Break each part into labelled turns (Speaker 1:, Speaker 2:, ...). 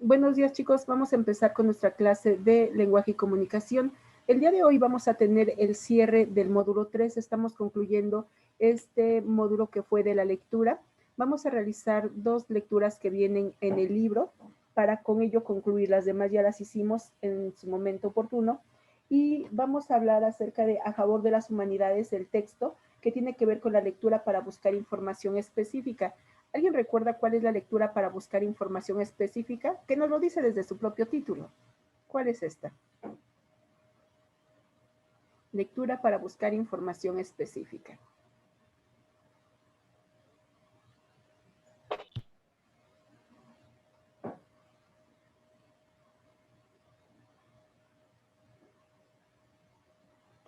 Speaker 1: Buenos días, chicos. Vamos a empezar con nuestra clase de lenguaje y comunicación. El día de hoy vamos a tener el cierre del módulo 3. Estamos concluyendo este módulo que fue de la lectura. Vamos a realizar 2 lecturas que vienen en el libro para con ello concluir. Las demás ya las hicimos en su momento oportuno. Y vamos a hablar acerca de A favor de las humanidades, el texto, que tiene que ver con la lectura para buscar información específica. ¿Alguien recuerda cuál es la lectura para buscar información específica? Que nos lo dice desde su propio título. ¿Cuál es esta? Lectura para buscar información específica.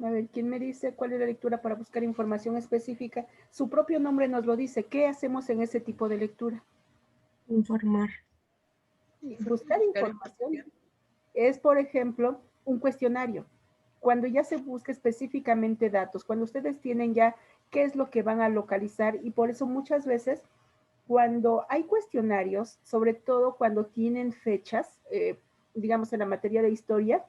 Speaker 1: A ver, ¿quién me dice cuál es la lectura para buscar información específica? Su propio nombre nos lo dice. ¿Qué hacemos en ese tipo de lectura?
Speaker 2: Informar.
Speaker 1: Buscar información es, por ejemplo, un cuestionario. Cuando ya se busca específicamente datos, cuando ustedes tienen ya qué es lo que van a localizar y por eso muchas veces cuando hay cuestionarios, sobre todo cuando tienen fechas, digamos en la materia de historia,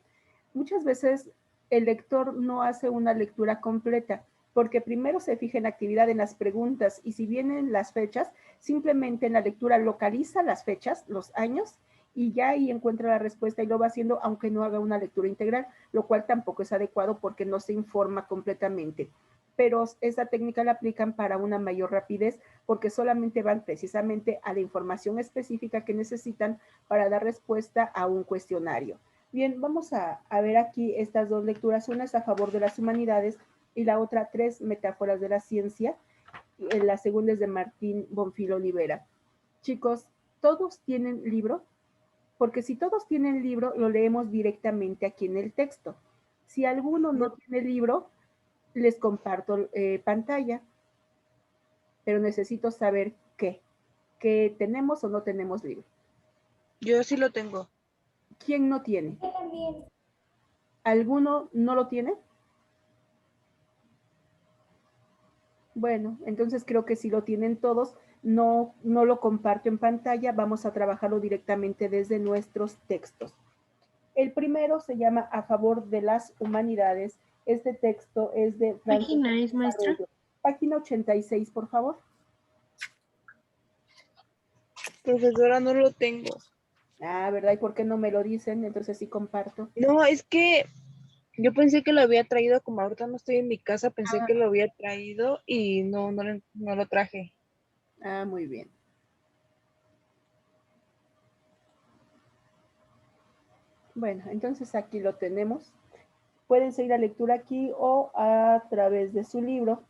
Speaker 1: muchas veces el lector no hace una lectura completa, porque primero se fija en la actividad, en las preguntas, y si vienen las fechas, simplemente en la lectura localiza las fechas, los años, y ya ahí encuentra la respuesta y lo va haciendo aunque no haga una lectura integral, lo cual tampoco es adecuado porque no se informa completamente. Pero esa técnica la aplican para una mayor rapidez porque solamente van precisamente a la información específica que necesitan para dar respuesta a un cuestionario. Bien, vamos a ver aquí estas 2 lecturas. Una es A favor de las humanidades y la otra 3 metáforas de la ciencia. La segunda es de Martín Bonfil Olivera. Chicos, ¿todos tienen libro? Porque si todos tienen libro, lo leemos directamente aquí en el texto. Si alguno no tiene libro, les comparto pantalla, pero necesito saber que tenemos o no tenemos libro.
Speaker 2: Yo sí lo tengo.
Speaker 1: ¿Quién no tiene? ¿Alguno no lo tiene? Bueno, entonces creo que si lo tienen todos, no lo comparto en pantalla, vamos a trabajarlo directamente desde nuestros textos. El primero se llama A favor de las humanidades. Este texto es de Francis
Speaker 2: ¿Página es, maestra?
Speaker 1: Arroyo. Página 86, por favor.
Speaker 2: Profesora, no lo tengo.
Speaker 1: Ah, ¿verdad? ¿Y por qué no me lo dicen? Entonces sí comparto.
Speaker 2: No, es que yo pensé que lo había traído, como ahorita no estoy en mi casa, pensé que lo había traído y no lo traje.
Speaker 1: Ah, muy bien. Bueno, entonces aquí lo tenemos. Pueden seguir la lectura aquí o a través de su libro.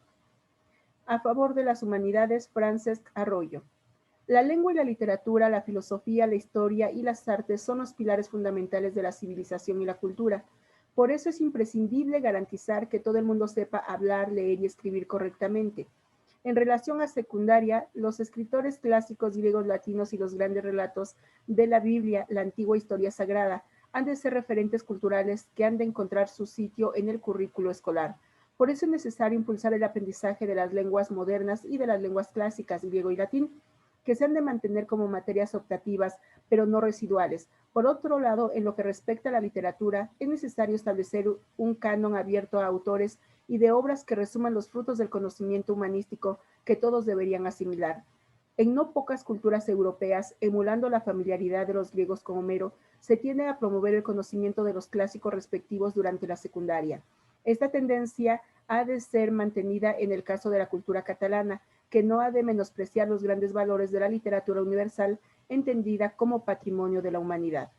Speaker 1: A favor de las humanidades, Francesc Arroyo. La lengua y la literatura, la filosofía, la historia y las artes son los pilares fundamentales de la civilización y la cultura. Por eso es imprescindible garantizar que todo el mundo sepa hablar, leer y escribir correctamente. En relación a secundaria, los escritores clásicos griegos, latinos y los grandes relatos de la Biblia, la antigua historia sagrada, han de ser referentes culturales que han de encontrar su sitio en el currículo escolar. Por eso es necesario impulsar el aprendizaje de las lenguas modernas y de las lenguas clásicas, griego y latín, que se han de mantener como materias optativas, pero no residuales. Por otro lado, en lo que respecta a la literatura, es necesario establecer un canon abierto a autores y de obras que resuman los frutos del conocimiento humanístico que todos deberían asimilar. En no pocas culturas europeas, emulando la familiaridad de los griegos con Homero, se tiende a promover el conocimiento de los clásicos respectivos durante la secundaria. Esta tendencia ha de ser mantenida en el caso de la cultura catalana, que no ha de menospreciar los grandes valores de la literatura universal entendida como patrimonio de la humanidad.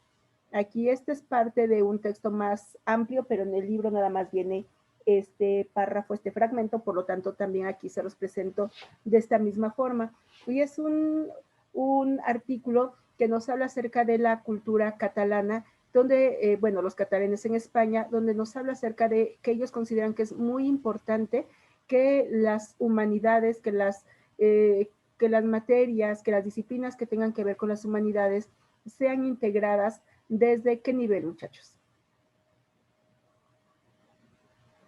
Speaker 1: Aquí este es parte de un texto más amplio, pero en el libro nada más viene este párrafo, este fragmento, por lo tanto también aquí se los presento de esta misma forma. Y es un artículo que nos habla acerca de la cultura catalana, donde, bueno, los catalanes en España, donde nos habla acerca de que ellos consideran que es muy importante que las humanidades, que las materias, que las disciplinas que tengan que ver con las humanidades sean integradas. ¿Desde qué nivel, muchachos?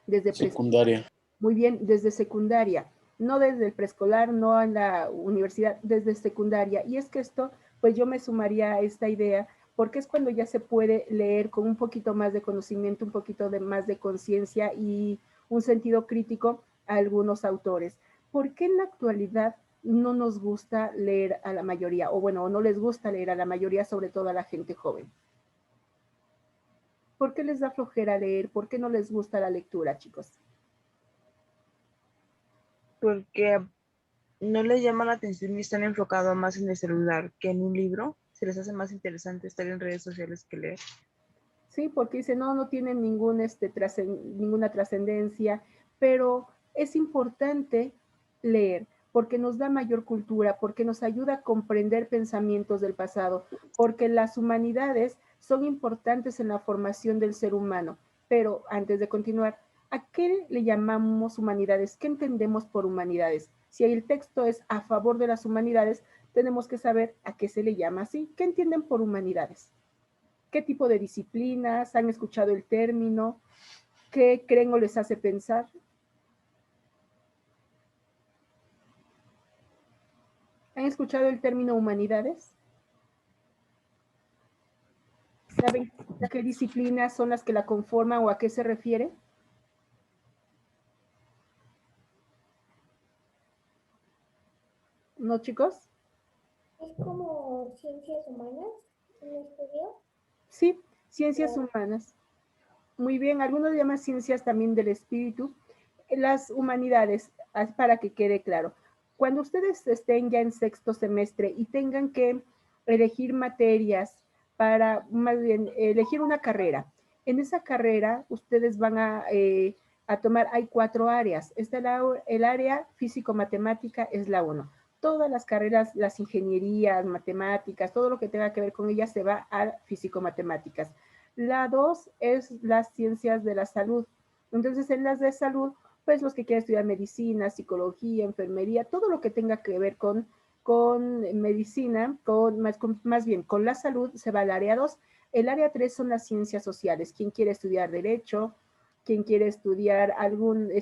Speaker 1: Desde
Speaker 3: Secundaria.
Speaker 1: Muy bien, desde secundaria, no desde el preescolar, no en la universidad, desde secundaria. Y es que esto pues yo me sumaría a esta idea, porque es cuando ya se puede leer con un poquito más de conocimiento, un poquito más de conciencia y un sentido crítico a algunos autores. ¿Por qué en la actualidad no nos gusta leer a la mayoría? O bueno, no les gusta leer a la mayoría, sobre todo a la gente joven. ¿Por qué les da flojera leer? ¿Por qué no les gusta la lectura, chicos?
Speaker 2: Porque no les llama la atención y están enfocados más en el celular que en un libro. Se les hace más interesante estar en redes sociales que leer.
Speaker 1: Sí, porque dice, no, no tienen ninguna trascendencia, pero es importante leer porque nos da mayor cultura, porque nos ayuda a comprender pensamientos del pasado, porque las humanidades son importantes en la formación del ser humano. Pero antes de continuar, ¿a qué le llamamos humanidades? ¿Qué entendemos por humanidades? Si el texto es a favor de las humanidades, tenemos que saber a qué se le llama así. ¿Qué entienden por humanidades? ¿Qué tipo de disciplinas? ¿Han escuchado el término? ¿Qué creen o les hace pensar? ¿Han escuchado el término humanidades? ¿Saben qué disciplinas son las que la conforman o a qué se refiere? ¿No, chicos?
Speaker 3: ¿Es como ciencias humanas un estudio?
Speaker 1: Sí, ciencias humanas. Muy bien, algunos llaman ciencias también del espíritu. Las humanidades, para que quede claro, cuando ustedes estén ya en sexto semestre y tengan que elegir materias para, más bien, elegir una carrera, en esa carrera ustedes van a tomar, hay 4 áreas. Está el área físico-matemática, es la 1. Todas las carreras, las ingenierías, matemáticas, todo lo que tenga que ver con ellas se va a físico-matemáticas. La 2 es las ciencias de la salud. Entonces, en las de salud, pues los que quieran estudiar medicina, psicología, enfermería, todo lo que tenga que ver con medicina, más bien con la salud, se va al área 2. El área 3 son las ciencias sociales. Quien quiere estudiar derecho, quien quiere estudiar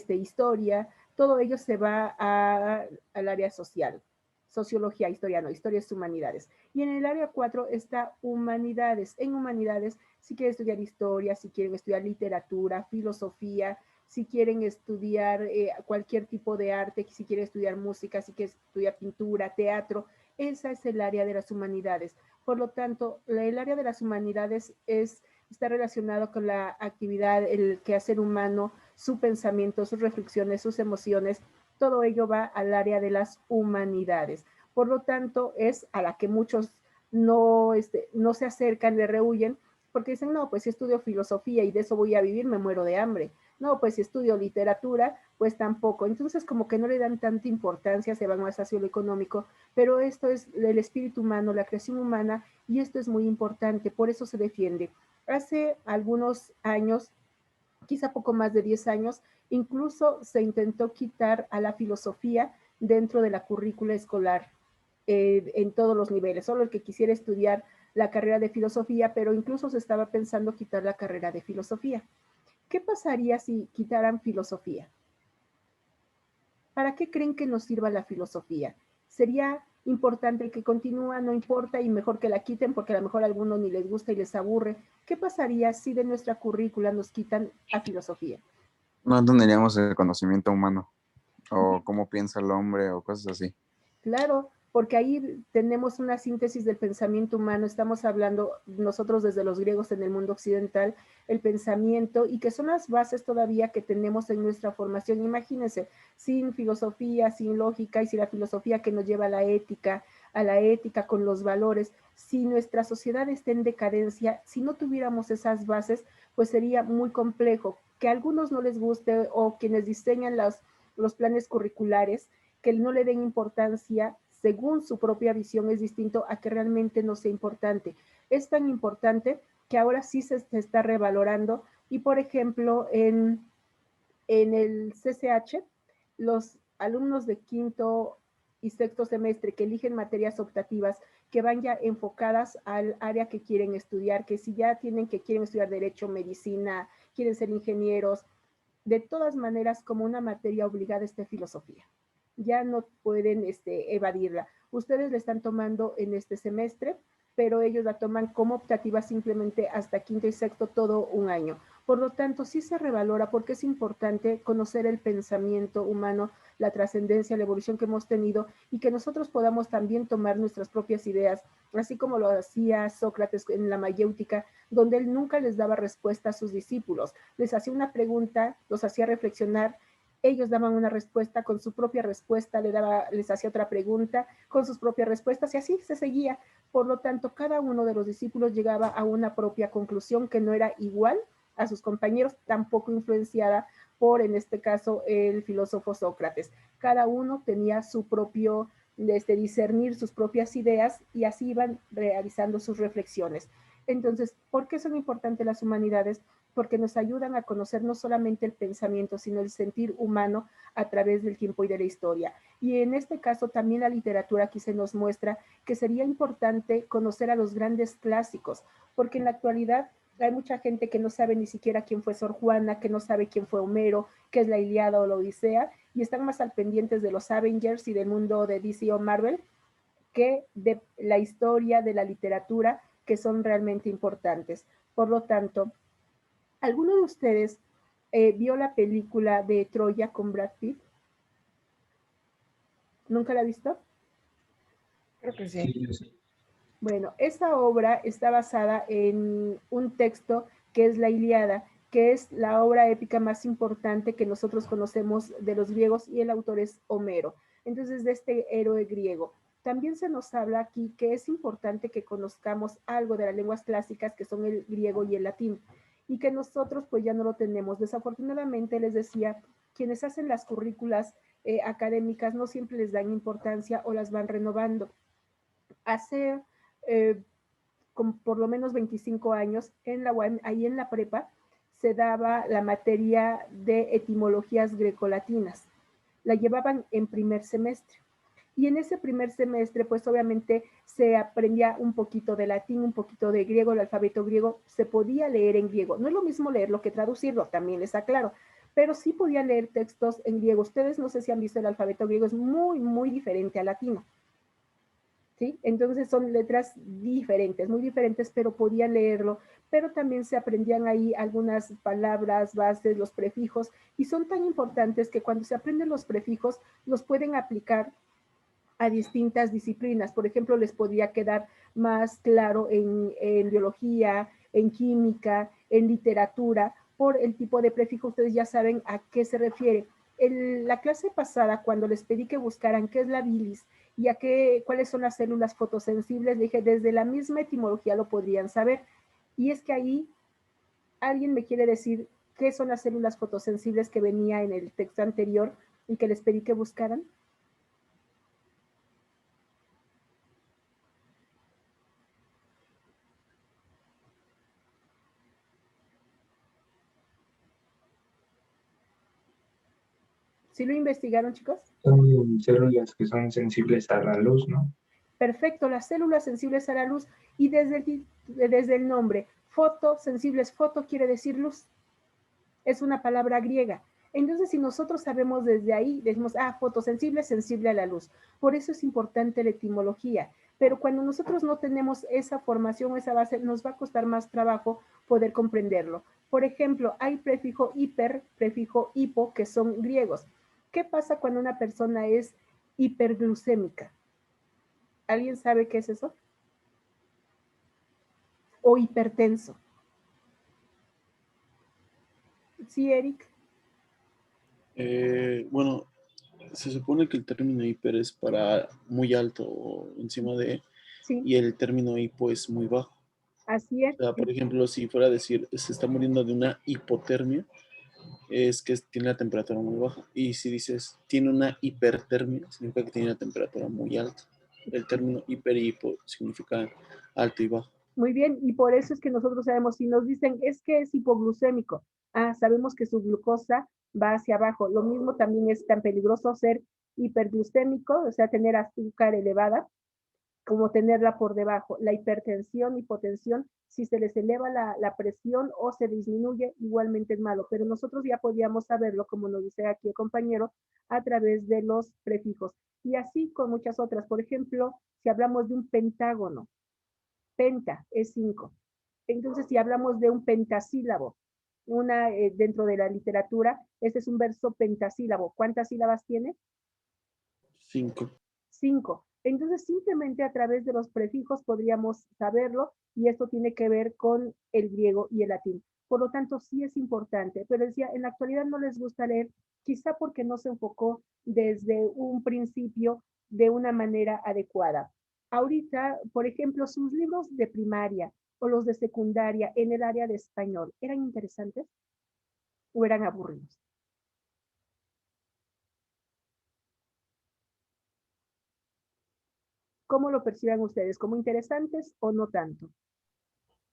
Speaker 1: historia, todo ello se va al área social. Sociología, historia no, historias humanidades. Y en el área 4 está humanidades. En humanidades, si quieren estudiar historia, si quieren estudiar literatura, filosofía, si quieren estudiar cualquier tipo de arte, si quieren estudiar música, si quieren estudiar pintura, teatro, esa es el área de las humanidades. Por lo tanto, el área de las humanidades está relacionado con la actividad, el quehacer humano, su pensamiento, sus reflexiones, sus emociones, todo ello va al área de las humanidades. Por lo tanto, es a la que muchos no se acercan, le rehuyen, porque dicen, no, pues si estudio filosofía y de eso voy a vivir, me muero de hambre. No, pues si estudio literatura, pues tampoco. Entonces, como que no le dan tanta importancia, se van más hacia lo económico, pero esto es el espíritu humano, la creación humana, y esto es muy importante, por eso se defiende. Hace algunos años, quizá poco más de 10 años, incluso se intentó quitar a la filosofía dentro de la currícula escolar en todos los niveles, solo el que quisiera estudiar la carrera de filosofía, pero incluso se estaba pensando quitar la carrera de filosofía. ¿Qué pasaría si quitaran filosofía? ¿Para qué creen que nos sirva la filosofía? ¿Sería importante que continúa, no importa y mejor que la quiten porque a lo mejor a algunos ni les gusta y les aburre? ¿Qué pasaría si de nuestra currícula nos quitan a filosofía?
Speaker 4: No entenderíamos el conocimiento humano o cómo piensa el hombre o cosas así.
Speaker 1: Claro, porque ahí tenemos una síntesis del pensamiento humano, estamos hablando nosotros desde los griegos en el mundo occidental, el pensamiento y que son las bases todavía que tenemos en nuestra formación. Imagínense, sin filosofía, sin lógica y si la filosofía que nos lleva a la ética con los valores, si nuestra sociedad está en decadencia, si no tuviéramos esas bases, pues sería muy complejo. Que a algunos no les guste o quienes diseñan los planes curriculares, que no le den importancia según su propia visión es distinto a que realmente no sea importante. Es tan importante que ahora sí se está revalorando y, por ejemplo, en el CCH, los alumnos de quinto y sexto semestre que eligen materias optativas que van ya enfocadas al área que quieren estudiar, que si ya quieren estudiar derecho, medicina, quieren ser ingenieros, de todas maneras como una materia obligada está filosofía. Ya no pueden evadirla. Ustedes la están tomando en este semestre, pero ellos la toman como optativa simplemente hasta quinto y sexto todo un año. Por lo tanto, sí se revalora porque es importante conocer el pensamiento humano, la trascendencia, la evolución que hemos tenido y que nosotros podamos también tomar nuestras propias ideas, así como lo hacía Sócrates en la mayéutica, donde él nunca les daba respuesta a sus discípulos. Les hacía una pregunta, los hacía reflexionar, ellos daban una respuesta, con su propia respuesta les hacía otra pregunta, con sus propias respuestas, y así se seguía. Por lo tanto, cada uno de los discípulos llegaba a una propia conclusión que no era igual a sus compañeros, tampoco influenciada por, en este caso, el filósofo Sócrates. Cada uno tenía su propio, discernir sus propias ideas y así iban realizando sus reflexiones. Entonces, ¿por qué son importantes las humanidades? Porque nos ayudan a conocer no solamente el pensamiento, sino el sentir humano a través del tiempo y de la historia. Y en este caso también la literatura aquí se nos muestra que sería importante conocer a los grandes clásicos, porque en la actualidad hay mucha gente que no sabe ni siquiera quién fue Sor Juana, que no sabe quién fue Homero, qué es la Ilíada o la Odisea, y están más al pendientes de los Avengers y del mundo de DC o Marvel que de la historia, de la literatura, que son realmente importantes. Por lo tanto, ¿alguno de ustedes vio la película de Troya con Brad Pitt? ¿Nunca la ha visto?
Speaker 2: Creo que sí.
Speaker 1: Bueno, esa obra está basada en un texto que es la Ilíada, que es la obra épica más importante que nosotros conocemos de los griegos y el autor es Homero. Entonces, de este héroe griego. También se nos habla aquí que es importante que conozcamos algo de las lenguas clásicas que son el griego y el latín y que nosotros pues ya no lo tenemos. Desafortunadamente, les decía, quienes hacen las currículas académicas no siempre les dan importancia o las van renovando. Hace con por lo menos 25 años en la UAM, ahí en la prepa, se daba la materia de etimologías grecolatinas. La llevaban en primer semestre. Y en ese primer semestre, pues obviamente se aprendía un poquito de latín, un poquito de griego, el alfabeto griego, se podía leer en griego. No es lo mismo leerlo que traducirlo, también les aclaro, pero sí podían leer textos en griego. Ustedes no sé si han visto el alfabeto griego, es muy, muy diferente al latino. ¿Sí? Entonces son letras diferentes, muy diferentes, pero podían leerlo, pero también se aprendían ahí algunas palabras, bases, los prefijos, y son tan importantes que cuando se aprenden los prefijos, los pueden aplicar a distintas disciplinas. Por ejemplo, les podría quedar más claro en biología, en química, en literatura, por el tipo de prefijo, ustedes ya saben a qué se refiere. En la clase pasada, cuando les pedí que buscaran qué es la bilis y a qué, cuáles son las células fotosensibles, dije, desde la misma etimología lo podrían saber. Y es que ahí alguien me quiere decir qué son las células fotosensibles que venía en el texto anterior y que les pedí que buscaran. ¿Sí lo investigaron, chicos?
Speaker 5: Son células que son sensibles a la luz, ¿no?
Speaker 1: Perfecto, las células sensibles a la luz y desde el nombre, fotosensibles, foto quiere decir luz, es una palabra griega. Entonces, si nosotros sabemos desde ahí, decimos, fotosensible, sensible a la luz. Por eso es importante la etimología. Pero cuando nosotros no tenemos esa formación, esa base, nos va a costar más trabajo poder comprenderlo. Por ejemplo, hay prefijo hiper, prefijo hipo, que son griegos. ¿Qué pasa cuando una persona es hiperglucémica? ¿Alguien sabe qué es eso? O hipertenso. Sí, Eric.
Speaker 6: Bueno, se supone que el término hiper es para muy alto o encima de,
Speaker 1: Sí,
Speaker 6: y el término hipo es muy bajo.
Speaker 1: así es.
Speaker 6: O sea, por ejemplo, si fuera a decir se está muriendo de una hipotermia, es que tiene la temperatura muy baja. Y si dices tiene una hipertermia, significa que tiene la temperatura muy alta. El término hiper y hipo significa alto y bajo.
Speaker 1: Muy bien, y por eso es que nosotros sabemos, si nos dicen es que es hipoglucémico, sabemos que su glucosa va hacia abajo. Lo mismo también es tan peligroso ser hiperglucémico, o sea, tener azúcar elevada, como tenerla por debajo. La hipertensión, hipotensión, si se les eleva la presión o se disminuye, igualmente es malo, pero nosotros ya podíamos saberlo, como nos dice aquí el compañero, a través de los prefijos. Y así con muchas otras. Por ejemplo, si hablamos de un pentágono, penta es 5. Entonces, si hablamos de un pentasílabo, dentro de la literatura, este es un verso pentasílabo. ¿Cuántas sílabas tiene?
Speaker 6: 5.
Speaker 1: 5. Entonces, simplemente a través de los prefijos podríamos saberlo y esto tiene que ver con el griego y el latín. Por lo tanto, sí es importante, pero decía, en la actualidad no les gusta leer, quizá porque no se enfocó desde un principio de una manera adecuada. Ahorita, por ejemplo, sus libros de primaria o los de secundaria en el área de español, ¿eran interesantes o eran aburridos? ¿Cómo lo perciben ustedes? ¿Como interesantes o no tanto?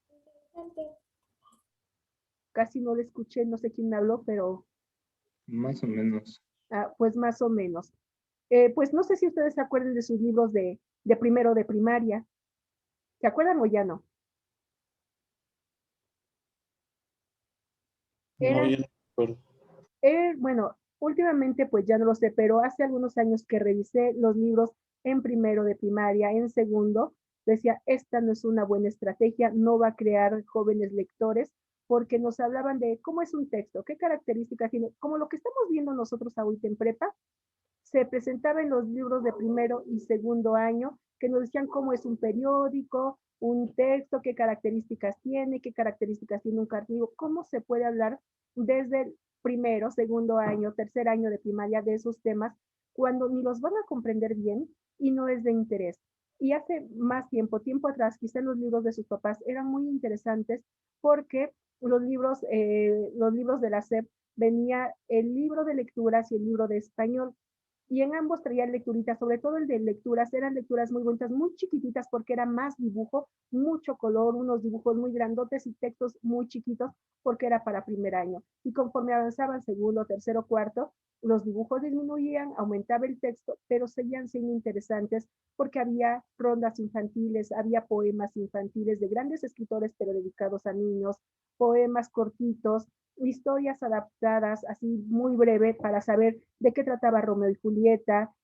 Speaker 3: Interesante.
Speaker 1: Casi no le escuché, no sé quién me habló, pero
Speaker 5: Más o menos.
Speaker 1: pues más o menos. Pues no sé si ustedes se acuerdan de sus libros de primero de primaria. ¿Se acuerdan o ya no?
Speaker 6: No,
Speaker 1: Eran,
Speaker 6: yo no me acuerdo.
Speaker 1: bueno, últimamente pues ya no lo sé, pero hace algunos años que revisé los libros en primero de primaria, en segundo, decía, esta no es una buena estrategia, no va a crear jóvenes lectores, porque nos hablaban de cómo es un texto, qué características tiene, como lo que estamos viendo nosotros ahorita en prepa, se presentaba en los libros de primero y segundo año, que nos decían cómo es un periódico, un texto, qué características tiene un cartílago, cómo se puede hablar desde el primero, segundo año, tercer año de primaria de esos temas, cuando ni los van a comprender bien y no es de interés. Y hace más tiempo atrás, quizá los libros de sus papás eran muy interesantes porque los libros de la SEP venía el libro de lecturas y el libro de español y en ambos traían lecturitas, sobre todo el de lecturas, eran lecturas muy bonitas, muy chiquititas porque era más dibujo, mucho color, unos dibujos muy grandotes y textos muy chiquitos porque era para primer año. Y conforme avanzaban segundo, tercero, cuarto, los dibujos disminuían, aumentaba el texto, pero seguían siendo interesantes porque había rondas infantiles, había poemas infantiles de grandes escritores, pero dedicados a niños, poemas cortitos, historias adaptadas, así muy breve, para saber de qué trataba Romeo y Julieta,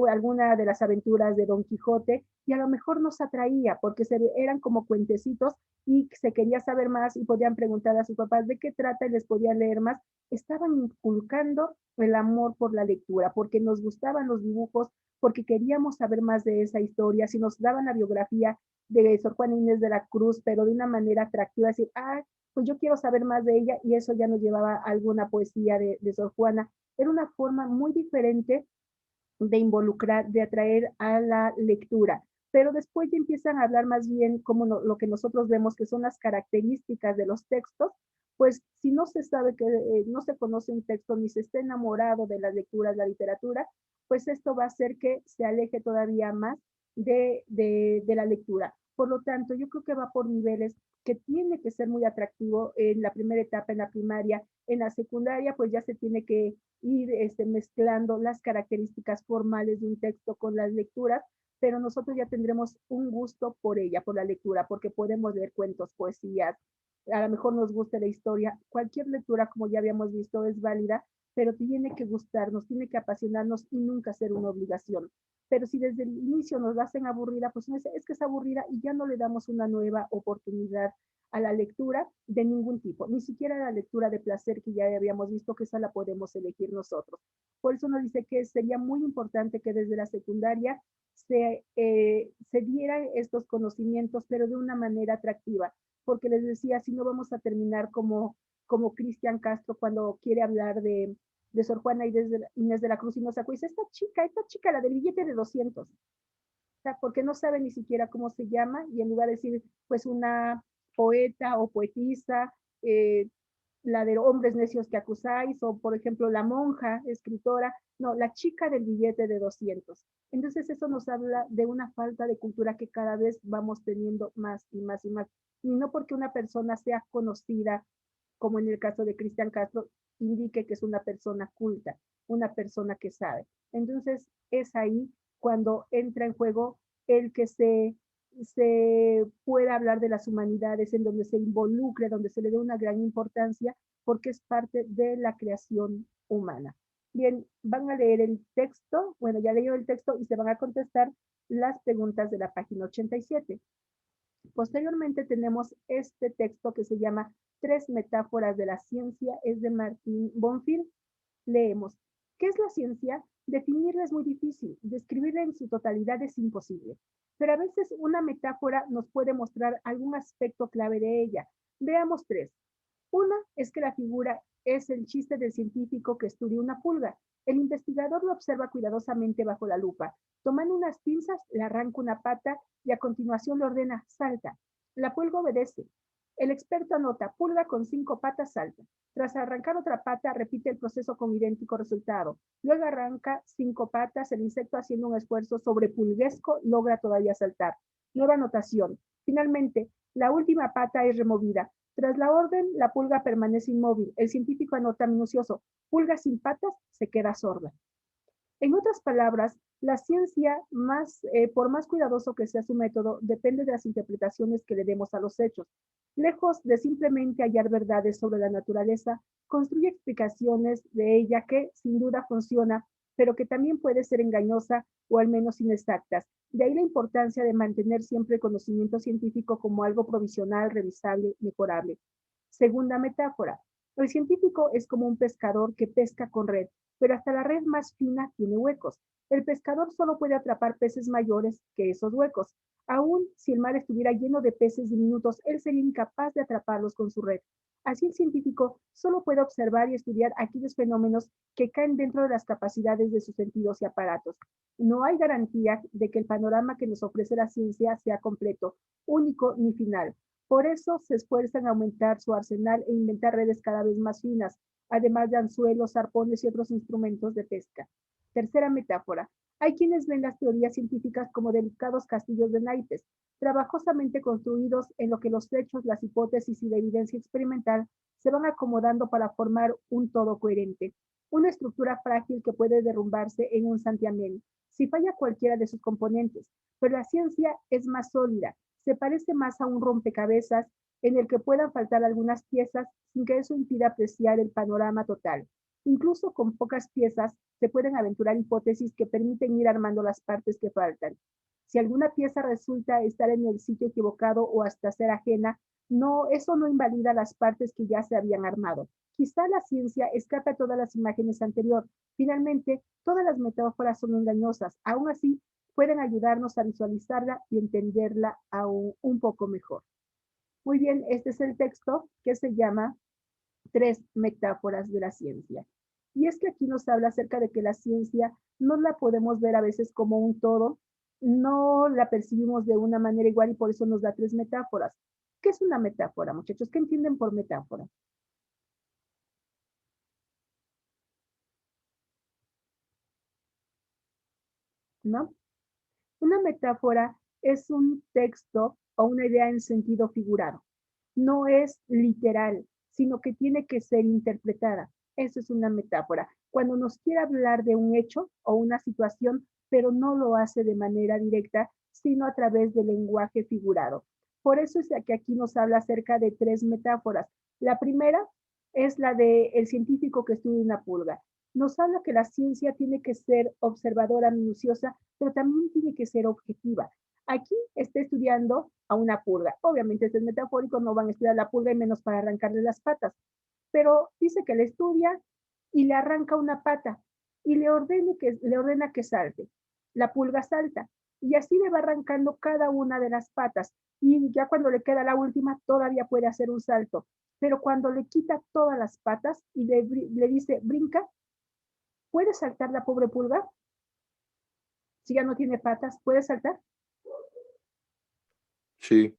Speaker 1: alguna de las aventuras de Don Quijote, y a lo mejor nos atraía, porque eran como cuentecitos y se quería saber más y podían preguntar a sus papás de qué trata y les podían leer más. Estaban inculcando el amor por la lectura, porque nos gustaban los dibujos, porque queríamos saber más de esa historia, si nos daban la biografía de Sor Juana Inés de la Cruz, pero de una manera atractiva, decir, pues yo quiero saber más de ella y eso ya nos llevaba a alguna poesía de Sor Juana. Era una forma muy diferente de involucrar, de atraer a la lectura. Pero después ya empiezan a hablar más bien como lo que nosotros vemos que son las características de los textos, pues si no se sabe que no se conoce un texto ni se está enamorado de las lecturas, la literatura, pues esto va a hacer que se aleje todavía más de la lectura. Por lo tanto, yo creo que va por niveles que tiene que ser muy atractivo en la primera etapa, en la primaria, en la secundaria, pues ya se tiene que ir mezclando las características formales de un texto con las lecturas, pero nosotros ya tendremos un gusto por ella, por la lectura, porque podemos leer cuentos, poesías, a lo mejor nos gusta la historia, cualquier lectura, como ya habíamos visto, es válida, pero tiene que gustarnos, tiene que apasionarnos y nunca ser una obligación. Pero si desde el inicio nos la hacen aburrida, pues es que es aburrida y ya no le damos una nueva oportunidad a la lectura de ningún tipo, ni siquiera la lectura de placer que ya habíamos visto que esa la podemos elegir nosotros. Por eso nos dice que sería muy importante que desde la secundaria se dieran estos conocimientos, pero de una manera atractiva, porque les decía, si no vamos a terminar como Cristian Castro cuando quiere hablar de Sor Juana Inés de la Cruz y nos sacó, dice, esta chica, la del billete de 200, o sea, porque no sabe ni siquiera cómo se llama, y en lugar de decir, pues una poeta o poetisa, la de hombres necios que acusáis, o por ejemplo la monja, escritora, no, la chica del billete de 200. Entonces eso nos habla de una falta de cultura que cada vez vamos teniendo más y más y más. Y no porque una persona sea conocida, como en el caso de Cristian Castro, indique que es una persona culta, una persona que sabe. Entonces es ahí cuando entra en juego el que se pueda hablar de las humanidades, en donde se involucre, donde se le dé una gran importancia, porque es parte de la creación humana. Bien, van a leer el texto, bueno, ya leyeron el texto y se van a contestar las preguntas de la página 87. Posteriormente tenemos este texto que se llama Tres metáforas de la ciencia, es de Martín Bonfil. Leemos. ¿Qué es la ciencia? Definirla es muy difícil, describirla en su totalidad es imposible, pero a veces una metáfora nos puede mostrar algún aspecto clave de ella. Veamos tres. Una es que la figura es el chiste del científico que estudia una pulga. El investigador lo observa cuidadosamente bajo la lupa. Tomando unas pinzas, le arranca una pata y a continuación le ordena, salta. La pulga obedece. El experto anota, pulga con 5 patas salta. Tras arrancar otra pata, repite el proceso con idéntico resultado. Luego arranca 5 patas, el insecto haciendo un esfuerzo sobrepulguesco logra todavía saltar. Nueva anotación. Finalmente, la última pata es removida. Tras la orden, la pulga permanece inmóvil. El científico anota minucioso, pulga sin patas se queda sorda. En otras palabras, la ciencia, por más cuidadoso que sea su método, depende de las interpretaciones que le demos a los hechos. Lejos de simplemente hallar verdades sobre la naturaleza, construye explicaciones de ella que, sin duda, funciona, pero que también puede ser engañosa o al menos inexactas. De ahí la importancia de mantener siempre el conocimiento científico como algo provisional, revisable, mejorable. Segunda metáfora. El científico es como un pescador que pesca con red, pero hasta la red más fina tiene huecos. El pescador solo puede atrapar peces mayores que esos huecos. Aún si el mar estuviera lleno de peces diminutos, él sería incapaz de atraparlos con su red. Así el científico solo puede observar y estudiar aquellos fenómenos que caen dentro de las capacidades de sus sentidos y aparatos. No hay garantía de que el panorama que nos ofrece la ciencia sea completo, único ni final. Por eso se esfuerzan en aumentar su arsenal e inventar redes cada vez más finas, además de anzuelos, arpones y otros instrumentos de pesca. Tercera metáfora. Hay quienes ven las teorías científicas como delicados castillos de naipes, trabajosamente construidos en lo que los hechos, las hipótesis y la evidencia experimental se van acomodando para formar un todo coherente, una estructura frágil que puede derrumbarse en un santiamén, si falla cualquiera de sus componentes, pero la ciencia es más sólida, se parece más a un rompecabezas en el que puedan faltar algunas piezas sin que eso impida apreciar el panorama total. Incluso con pocas piezas se pueden aventurar hipótesis que permiten ir armando las partes que faltan. Si alguna pieza resulta estar en el sitio equivocado o hasta ser ajena, eso no invalida las partes que ya se habían armado. Quizá la ciencia escapa todas las imágenes anteriores. Finalmente, todas las metáforas son engañosas. Aún así, pueden ayudarnos a visualizarla y entenderla aún un poco mejor. Muy bien, este es el texto que se llama Tres metáforas de la ciencia. Y es que aquí nos habla acerca de que la ciencia no la podemos ver a veces como un todo, no la percibimos de una manera igual y por eso nos da tres metáforas. ¿Qué es una metáfora, muchachos? ¿Qué entienden por metáfora? ¿No? Una metáfora es un texto o una idea en sentido figurado. No es literal, sino que tiene que ser interpretada. Eso es una metáfora. Cuando nos quiere hablar de un hecho o una situación, pero no lo hace de manera directa, sino a través del lenguaje figurado. Por eso es que aquí nos habla acerca de tres metáforas. La primera es la del científico que estudia una pulga. Nos habla que la ciencia tiene que ser observadora, minuciosa, pero también tiene que ser objetiva. Aquí está estudiando a una pulga. Obviamente este es metafórico, no van a estudiar la pulga y menos para arrancarle las patas. Pero dice que le estudia y le arranca una pata y le ordena que salte. La pulga salta y así le va arrancando cada una de las patas y ya cuando le queda la última todavía puede hacer un salto. Pero cuando le quita todas las patas y le dice brinca, ¿puede saltar la pobre pulga? Si ya no tiene patas, ¿puede saltar?
Speaker 7: Sí.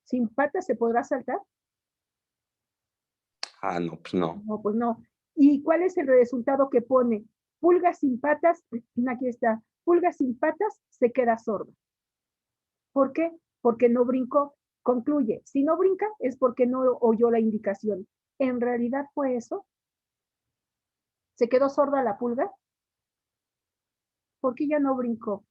Speaker 1: ¿Sin patas se podrá saltar?
Speaker 7: Ah, no, pues no.
Speaker 1: No, pues no. ¿Y cuál es el resultado que pone? Pulga sin patas, aquí está, pulga sin patas se queda sorda. ¿Por qué? Porque no brincó. Concluye, si no brinca es porque no oyó la indicación. ¿En realidad fue eso? ¿Se quedó sorda la pulga? ¿Por qué ya no brincó?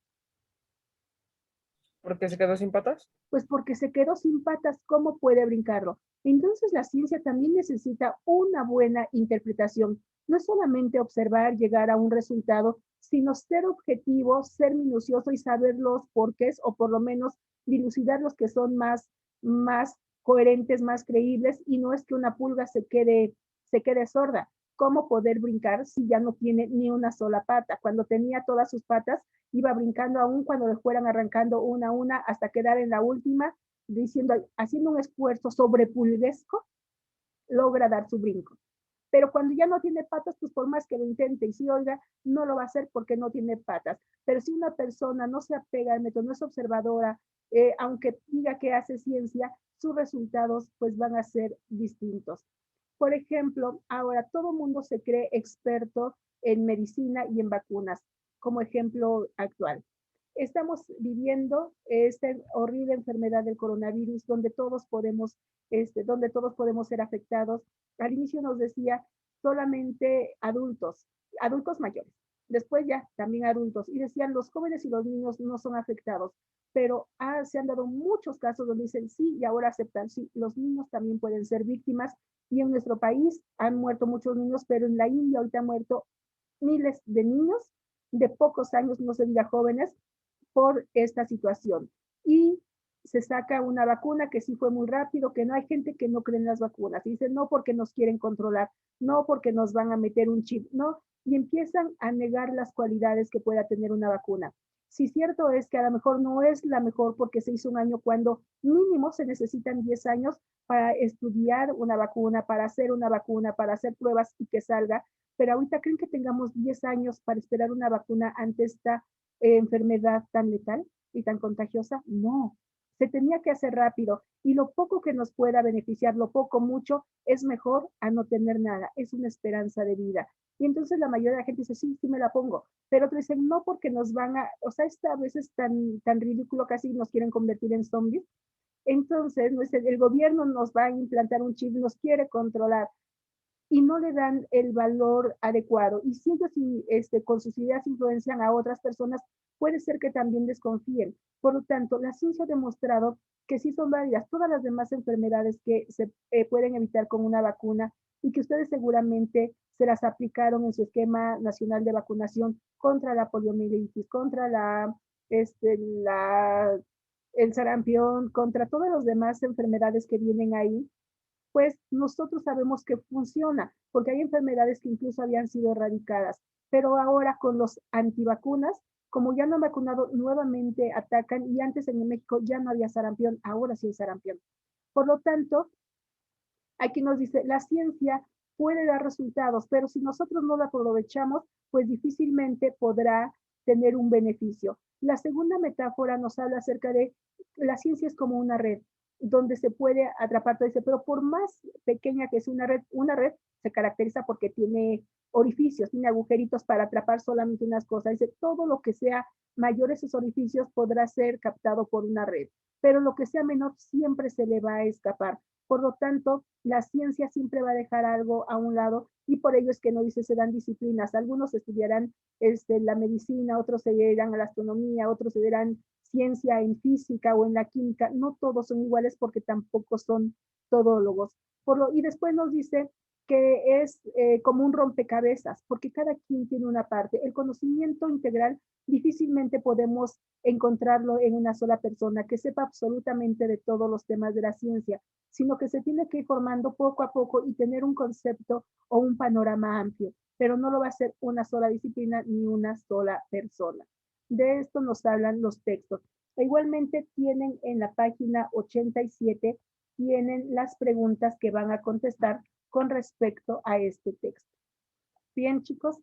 Speaker 7: ¿Porque se quedó sin patas?
Speaker 1: Pues porque se quedó sin patas, ¿cómo puede brincarlo? Entonces la ciencia también necesita una buena interpretación, no solamente observar, llegar a un resultado, sino ser objetivo, ser minucioso y saber los porqués o por lo menos dilucidar los que son más coherentes, más creíbles y no es que una pulga se quede sorda. ¿Cómo poder brincar si ya no tiene ni una sola pata? Cuando tenía todas sus patas, iba brincando aún cuando le fueran arrancando una a una hasta quedar en la última, diciendo, haciendo un esfuerzo sobrepulguesco, logra dar su brinco. Pero cuando ya no tiene patas, pues por más que lo intente y si oiga, no lo va a hacer porque no tiene patas. Pero si una persona no se apega al método, no es observadora, aunque diga que hace ciencia, sus resultados pues van a ser distintos. Por ejemplo, ahora todo el mundo se cree experto en medicina y en vacunas, como ejemplo actual. Estamos viviendo esta horrible enfermedad del coronavirus donde todos podemos ser afectados. Al inicio nos decía solamente adultos mayores. Después ya también adultos. Y decían los jóvenes y los niños no son afectados. Pero se han dado muchos casos donde dicen sí y ahora aceptan sí. Los niños también pueden ser víctimas. Y en nuestro país han muerto muchos niños, pero en la India ahorita han muerto miles de niños de pocos años, no se diga jóvenes, por esta situación. Y se saca una vacuna que sí fue muy rápido, que no hay gente que no cree en las vacunas. Dice no porque nos quieren controlar, no porque nos van a meter un chip, no. Y empiezan a negar las cualidades que pueda tener una vacuna. Sí, cierto es que a lo mejor no es la mejor porque se hizo un año cuando mínimo se necesitan 10 años para estudiar una vacuna, para hacer una vacuna, para hacer pruebas y que salga. Pero ahorita creen que tengamos 10 años para esperar una vacuna ante esta enfermedad tan letal y tan contagiosa. No, se tenía que hacer rápido y lo poco que nos pueda beneficiar, lo poco, mucho, es mejor a no tener nada. Es una esperanza de vida. Y entonces la mayoría de la gente dice, sí, sí me la pongo. Pero otros dicen, no, porque nos van a, o sea, a veces tan ridículo, casi nos quieren convertir en zombies. Entonces, el gobierno nos va a implantar un chip, nos quiere controlar y no le dan el valor adecuado. Y si ellos con sus ideas influencian a otras personas, puede ser que también desconfíen. Por lo tanto, la ciencia ha demostrado que sí son válidas todas las demás enfermedades que se pueden evitar con una vacuna y que ustedes seguramente se las aplicaron en su esquema nacional de vacunación contra la poliomielitis, contra el sarampión, contra todas las demás enfermedades que vienen ahí, pues nosotros sabemos que funciona, porque hay enfermedades que incluso habían sido erradicadas, pero ahora con los antivacunas, como ya no han vacunado, nuevamente atacan y antes en México ya no había sarampión, ahora sí hay sarampión. Por lo tanto, aquí nos dice, la ciencia puede dar resultados, pero si nosotros no la aprovechamos, pues difícilmente podrá tener un beneficio. La segunda metáfora nos habla acerca de la ciencia es como una red donde se puede atrapar todo eso, pero por más pequeña que sea una red se caracteriza porque tiene orificios, tiene agujeritos para atrapar solamente unas cosas. Dice, todo lo que sea mayor esos orificios podrá ser captado por una red, pero lo que sea menor siempre se le va a escapar. Por lo tanto, la ciencia siempre va a dejar algo a un lado y por ello es que no dice se dan disciplinas. Algunos estudiarán la medicina, otros se irán a la astronomía, otros se verán ciencia en física o en la química. No todos son iguales porque tampoco son todólogos. Y después nos dice que es como un rompecabezas, porque cada quien tiene una parte. El conocimiento integral difícilmente podemos encontrarlo en una sola persona que sepa absolutamente de todos los temas de la ciencia, sino que se tiene que ir formando poco a poco y tener un concepto o un panorama amplio, pero no lo va a hacer una sola disciplina ni una sola persona. De esto nos hablan los textos. Igualmente tienen en la página 87, tienen las preguntas que van a contestar con respecto a este texto. Bien, chicos,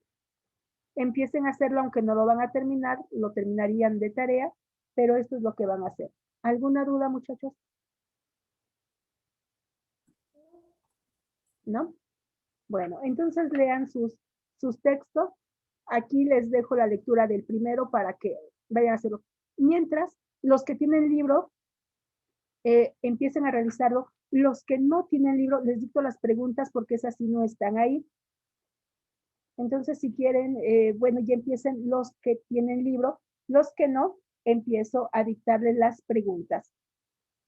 Speaker 1: empiecen a hacerlo, aunque no lo van a terminar, lo terminarían de tarea, pero esto es lo que van a hacer. ¿Alguna duda, muchachos? ¿No? Bueno, entonces lean sus textos. Aquí les dejo la lectura del primero para que vayan a hacerlo. Mientras, los que tienen libro, empiecen a realizarlo. Los que no tienen libro, les dicto las preguntas porque esas sí no están ahí. Entonces, si quieren, bueno, ya empiecen los que tienen libro. Los que no, empiezo a dictarles las preguntas.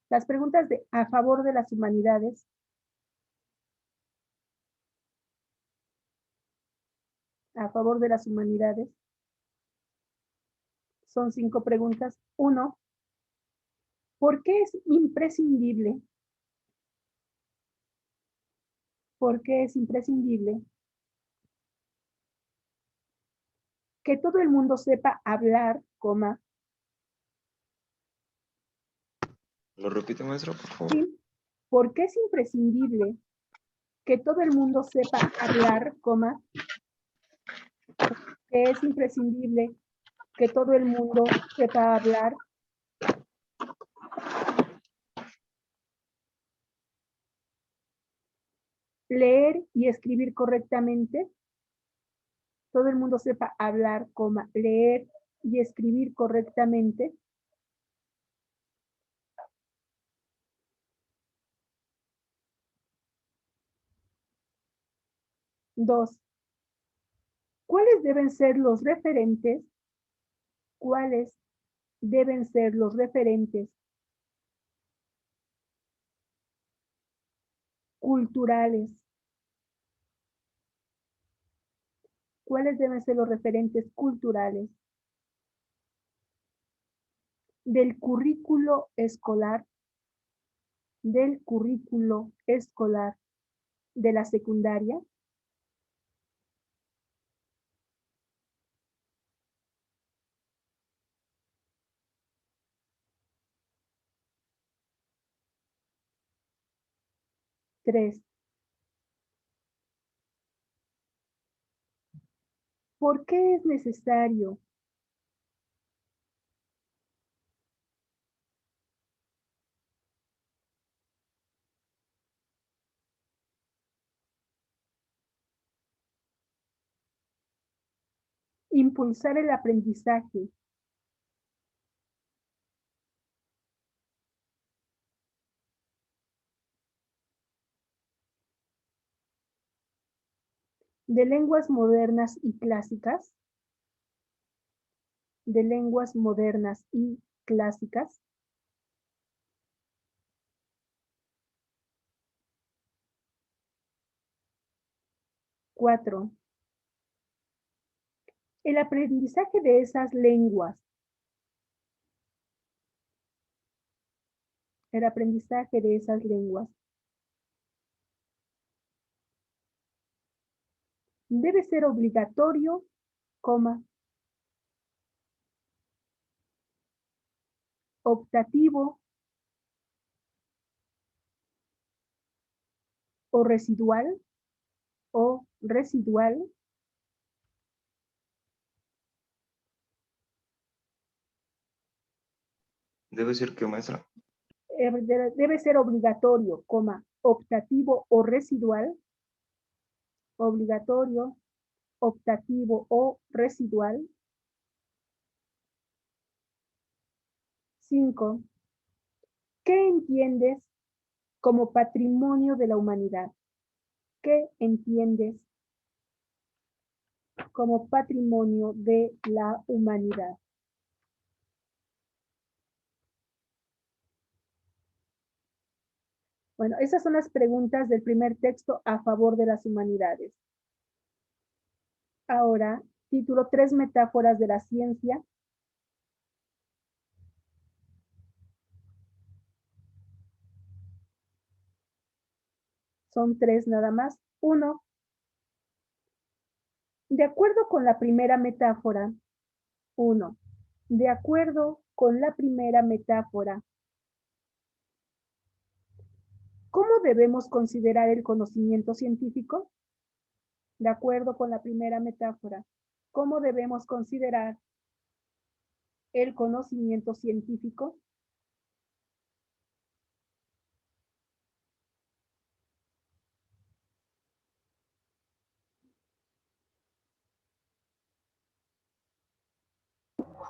Speaker 1: Las preguntas de a favor de las humanidades. A favor de las humanidades. Son 5 preguntas. 1. ¿Por qué es imprescindible? ¿Por qué es imprescindible que todo el mundo sepa hablar, coma?
Speaker 5: ¿Lo repite, maestro, por favor?
Speaker 1: ¿Sí? ¿Por qué es imprescindible que todo el mundo sepa hablar, coma? ¿Qué es imprescindible que todo el mundo sepa hablar? Leer y escribir correctamente. Todo el mundo sepa hablar, coma, leer y escribir correctamente. Dos, ¿cuáles deben ser los referentes? ¿Cuáles deben ser los referentes culturales? ¿Cuáles deben ser los referentes culturales del currículo escolar? Del currículo escolar de la secundaria. Tres, ¿por qué es necesario impulsar el aprendizaje de lenguas modernas y clásicas? De lenguas modernas y clásicas. Cuatro, el aprendizaje de esas lenguas. El aprendizaje de esas lenguas debe ser obligatorio, coma, optativo o residual,
Speaker 5: Debe ser que, maestra.
Speaker 1: Debe ser obligatorio, coma, optativo o residual, obligatorio, optativo o residual. 5. ¿Qué entiendes como patrimonio de la humanidad? ¿Qué entiendes como patrimonio de la humanidad? Bueno, esas son las preguntas del primer texto a favor de las humanidades. Ahora, título 3 metáforas de la ciencia. Son 3 nada más. 1. De acuerdo con la primera metáfora. 1. De acuerdo con la primera metáfora, ¿cómo debemos considerar el conocimiento científico? De acuerdo con la primera metáfora, ¿cómo debemos considerar el conocimiento científico?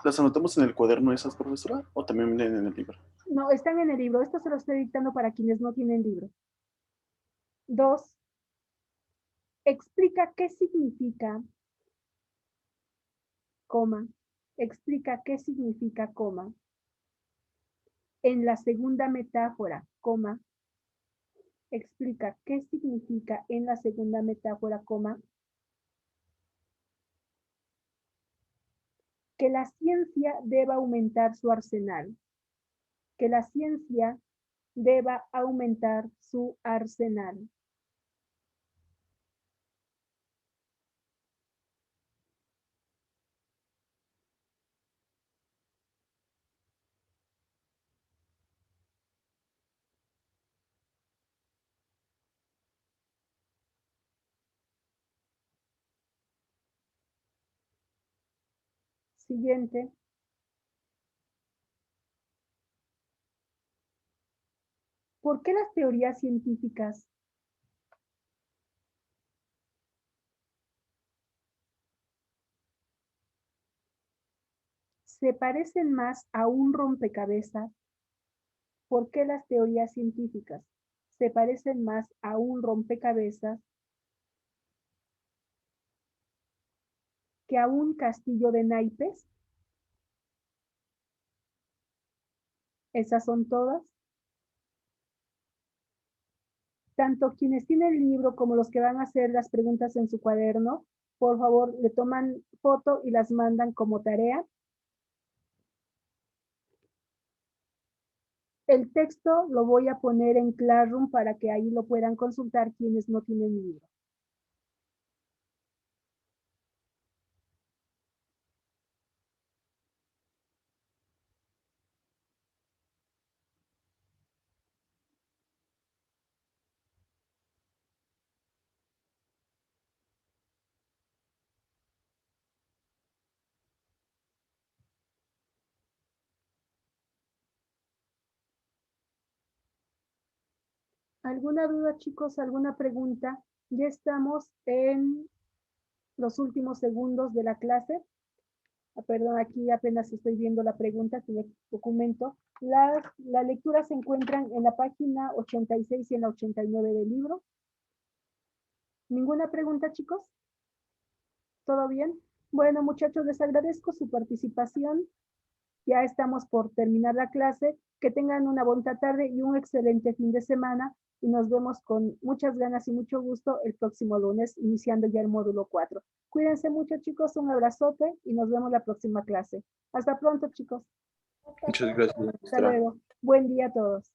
Speaker 6: ¿Las anotamos en el cuaderno esas, profesora? ¿O también vienen en el libro?
Speaker 1: No, están en el libro. Esto se lo estoy dictando para quienes no tienen libro. 2. Explica qué significa, coma, explica qué significa coma. En la segunda metáfora, coma, explica qué significa en la segunda metáfora, coma. Que la ciencia deba aumentar su arsenal. Que la ciencia deba aumentar su arsenal. Siguiente. ¿Por qué las teorías científicas se parecen más a un rompecabezas? ¿Por qué las teorías científicas se parecen más a un rompecabezas que a un castillo de naipes? ¿Esas son todas? Tanto quienes tienen el libro como los que van a hacer las preguntas en su cuaderno, por favor, le toman foto y las mandan como tarea. El texto lo voy a poner en Classroom para que ahí lo puedan consultar quienes no tienen libro. ¿Alguna duda, chicos? ¿Alguna pregunta? Ya estamos en los últimos segundos de la clase. Perdón, aquí apenas estoy viendo la pregunta que me documento. Las lecturas se encuentran en la página 86 y en la 89 del libro. ¿Ninguna pregunta, chicos? ¿Todo bien? Bueno, muchachos, les agradezco su participación. Ya estamos por terminar la clase. Que tengan una bonita tarde y un excelente fin de semana. Y nos vemos con muchas ganas y mucho gusto el próximo lunes, iniciando ya el módulo 4. Cuídense mucho, chicos. Un abrazote y nos vemos la próxima clase. Hasta pronto, chicos.
Speaker 6: Muchas gracias,
Speaker 1: Hasta
Speaker 6: maestra.
Speaker 1: luego. Buen día a todos.